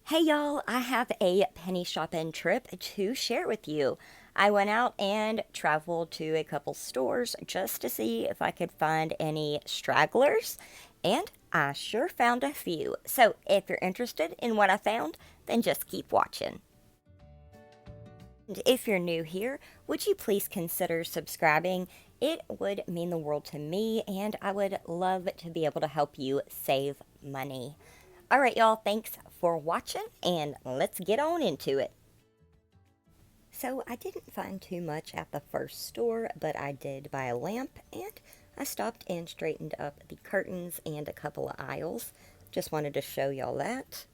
Hey y'all, I have a penny shopping trip to share with you. I went out and traveled to a couple stores just to see if I could find any stragglers, and I sure found a few. So if you're interested in what I found, then just keep watching. And if you're new here, would you please consider subscribing? It would mean the world to me, and I would love to be able to help you save money. All right, y'all, thanks for watching, and let's get on into it. So, I didn't find too much at the first store, but I did buy a lamp, and I stopped and straightened up the curtains and a couple of aisles. Just wanted to show y'all that.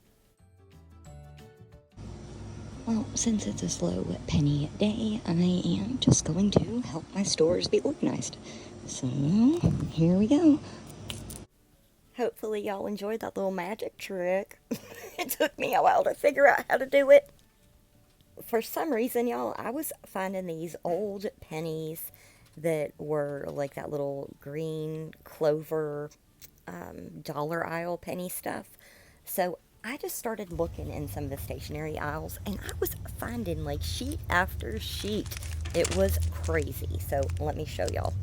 Well, since it's a slow penny day, I am just going to help my stores be organized. So, here we go. Hopefully y'all enjoyed that little magic trick. It took me a while to figure out how to do it. For some reason, y'all, I was finding these old pennies that were like that little green clover dollar aisle penny stuff. So I just started looking in some of the stationery aisles, and I was finding like sheet after sheet. It was crazy. So let me show y'all.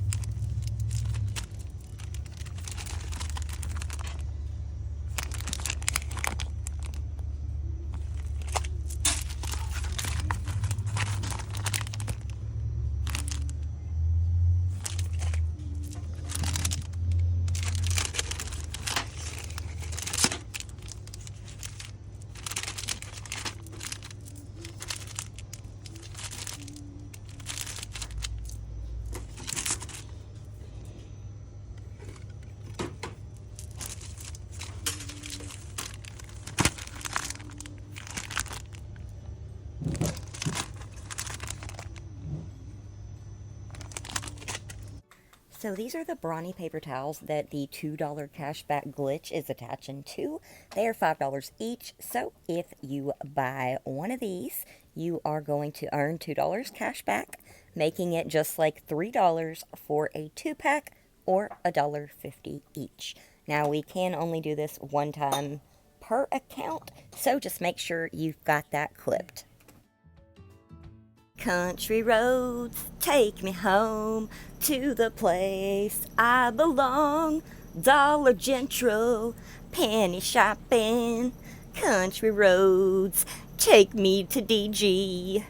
So these are the Brawny paper towels that the $2 cashback glitch is attaching to. They are $5 each, so if you buy one of these, you are going to earn $2 cash back, making it just like $3 for a 2-pack or $1.50 each. Now we can only do this one time per account, so just make sure you've got that clipped. Country roads take me home to the place I belong. Dollargeneral, penny shopping. Country roads take me to DG.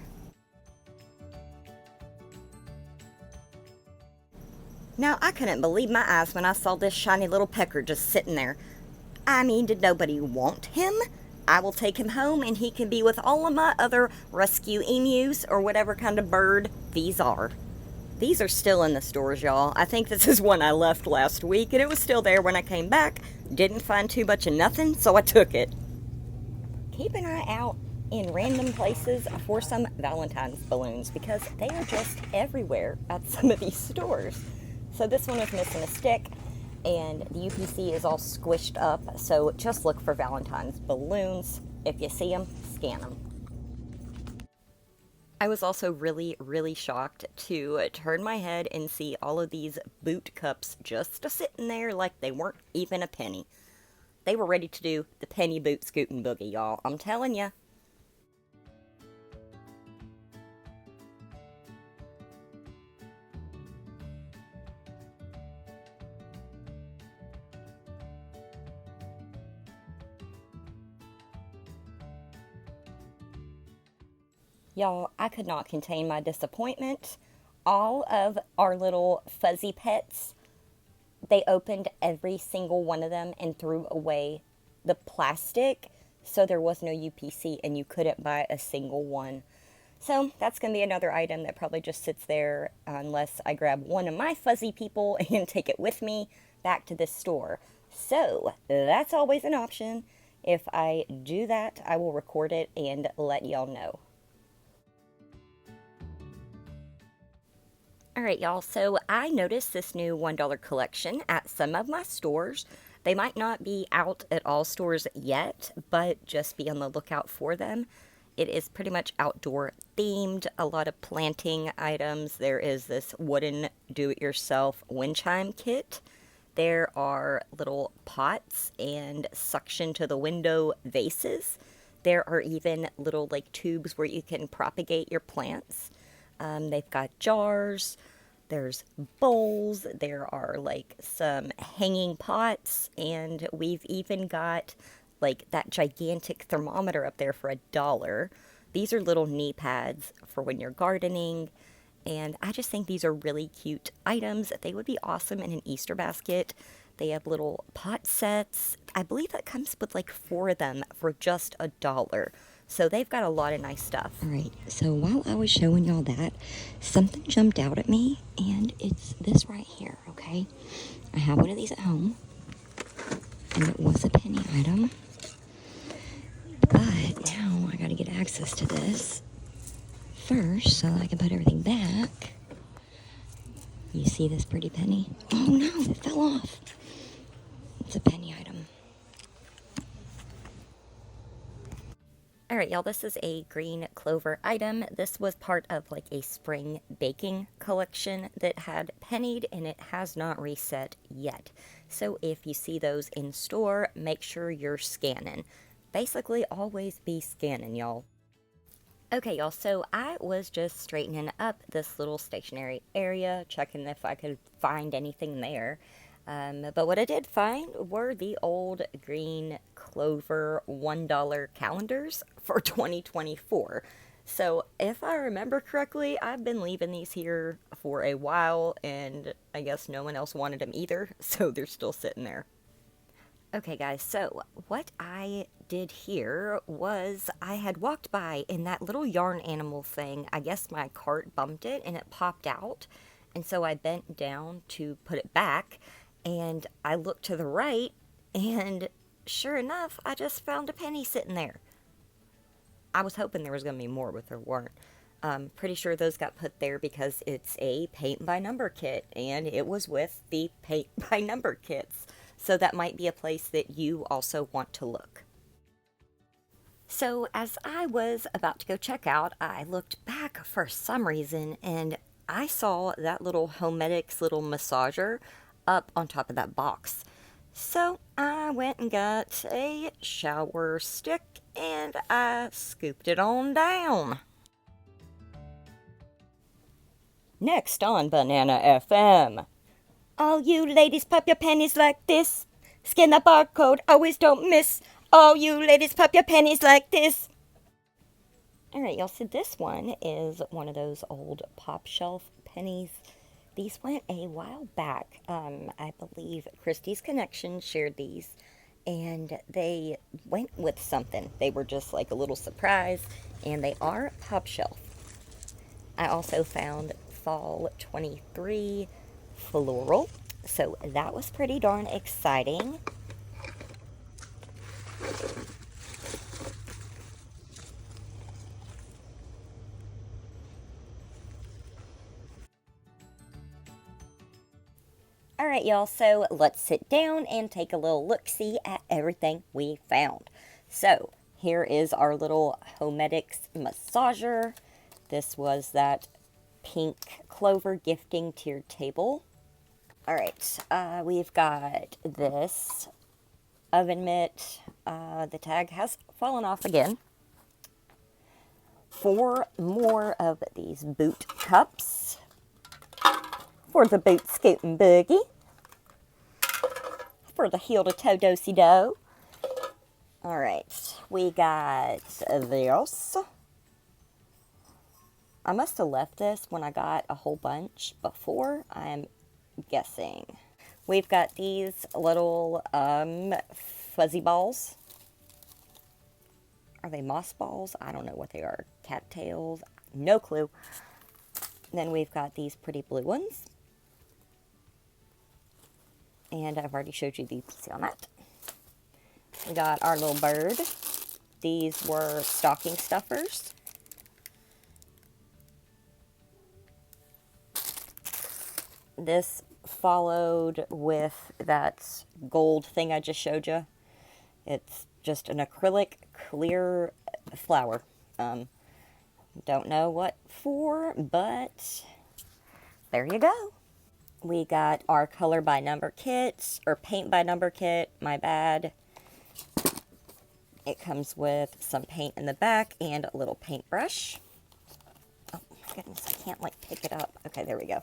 Now, I couldn't believe my eyes when I saw this shiny little pecker just sitting there. I mean, did nobody want him? I will take him home and he can be with all of my other rescue emus or whatever kind of bird these are. These are still in the stores, y'all. I think this is one I left last week and it was still there when I came back. Didn't find too much of nothing, so I took it. Keep an eye out in random places for some Valentine's balloons because they are just everywhere at some of these stores. So this one was missing a stick, and the UPC is all squished up, so just look for Valentine's balloons. If you see them, scan them. I was also really shocked to turn my head and see all of these boot cups just sitting there like they weren't even a penny. They were ready to do the penny boot scootin' boogie, y'all. I'm telling ya. Y'all, I could not contain my disappointment. All of our little fuzzy pets, they opened every single one of them and threw away the plastic, so there was no UPC and you couldn't buy a single one. So that's going to be another item that probably just sits there unless I grab one of my fuzzy people and take it with me back to this store. So that's always an option. If I do that, I will record it and let y'all know. All right, y'all, so I noticed this new $1 collection at some of my stores. They might not be out at all stores yet, but just be on the lookout for them. It is pretty much outdoor themed, a lot of planting items. There is this wooden do-it-yourself wind chime kit. There are little pots and suction to the window vases. There are even little like tubes where you can propagate your plants. They've got jars, there's bowls, there are like some hanging pots, and we've even got like that gigantic thermometer up there for $1. These are little knee pads for when you're gardening. And I just think these are really cute items. They would be awesome in an Easter basket. They have little pot sets. I believe that comes with like 4 of them for just $1. So they've got a lot of nice stuff. All right, so while I was showing y'all that, something jumped out at me, and it's this right here, okay? I have one of these at home, and it was a penny item. But now I gotta get access to this first so that I can put everything back. You see this pretty penny? Oh no, it fell off. It's a penny item. All right, y'all, this is a green clover item. This was part of like a spring baking collection that had pennied, and it has not reset yet. So if you see those in store, make sure you're scanning. Basically, always be scanning, y'all. Okay, y'all, so I was just straightening up this little stationery area, checking if I could find anything there. But what I did find were the old green clover $1 calendars for 2024. So if I remember correctly, I've been leaving these here for a while, and I guess no one else wanted them either, so they're still sitting there. Okay, guys, so what I did here was I had walked by in that little yarn animal thing. I guess my cart bumped it and it popped out. And so I bent down to put it back, and I looked to the right, and sure enough, I just found a penny sitting there. I was hoping there was going to be more, but there weren't. Pretty sure those got put there because it's a paint by number kit, and it was with the paint by number kits. So that might be a place that you also want to look. So as I was about to go check out, I looked back for some reason, and I saw that little Homedics little massager up on top of that box. So I went and got a shower stick, and I scooped it on down. Next on Banana FM. All you ladies pop your pennies like this. Scan the barcode, always don't miss. All you ladies pop your pennies like this. Alright, y'all, so this one is one of those old pop shelf pennies. These went a while back. I believe Christie's Connection shared these, and they went with something. They were just like a little surprise, and they are pop shelf. I also found Fall 23 floral, so that was pretty darn exciting. Alright, y'all, so let's sit down and take a little look-see at everything we found. So, here is our little Homedics massager. This was that pink clover gifting tiered table. Alright, we've got this oven mitt. The tag has fallen off again. 4 more of these boot cups for the boot scootin' boogie. For the heel to toe do-si do. Alright, we got this. I must have left this when I got a whole bunch before, I'm guessing. We've got these little fuzzy balls. Are they moss balls? I don't know what they are. Cattails? No clue. Then we've got these pretty blue ones. And I've already showed you the piece on that. We got our little bird. These were stocking stuffers. This followed with that gold thing I just showed you. It's just an acrylic clear flower. Don't know what for, but there you go. We got our color by number kits, or paint by number kit, my bad. It comes with some paint in the back and a little paintbrush. Oh my goodness, I can't like pick it up. Okay, there we go.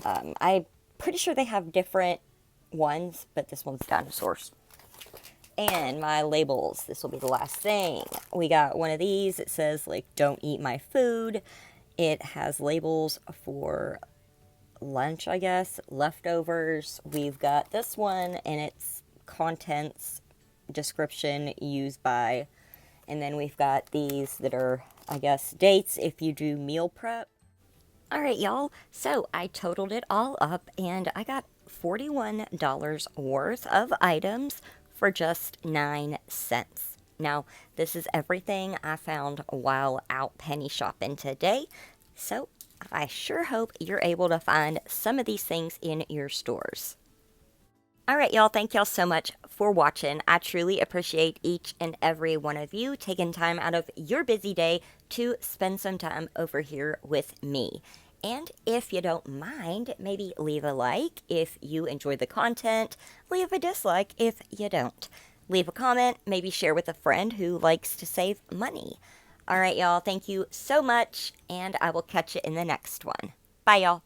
I'm pretty sure they have different ones, but this one's dinosaurs. And my labels. This will be the last thing. We got one of these. It says like, don't eat my food. It has labels for lunch, I guess, leftovers. We've got this one and its contents description, used by, and then we've got these that are, I guess, dates if you do meal prep. All right, y'all. So I totaled it all up and I got $41 worth of items for just 9 cents. Now, this is everything I found while out penny shopping today. So I sure hope you're able to find some of these things in your stores. All right, y'all, thank y'all so much for watching. I truly appreciate each and every one of you taking time out of your busy day to spend some time over here with me. And if you don't mind, maybe leave a like if you enjoy the content, leave a dislike if you don't. Leave a comment, maybe share with a friend who likes to save money. All right, y'all, thank you so much, and I will catch you in the next one. Bye, y'all.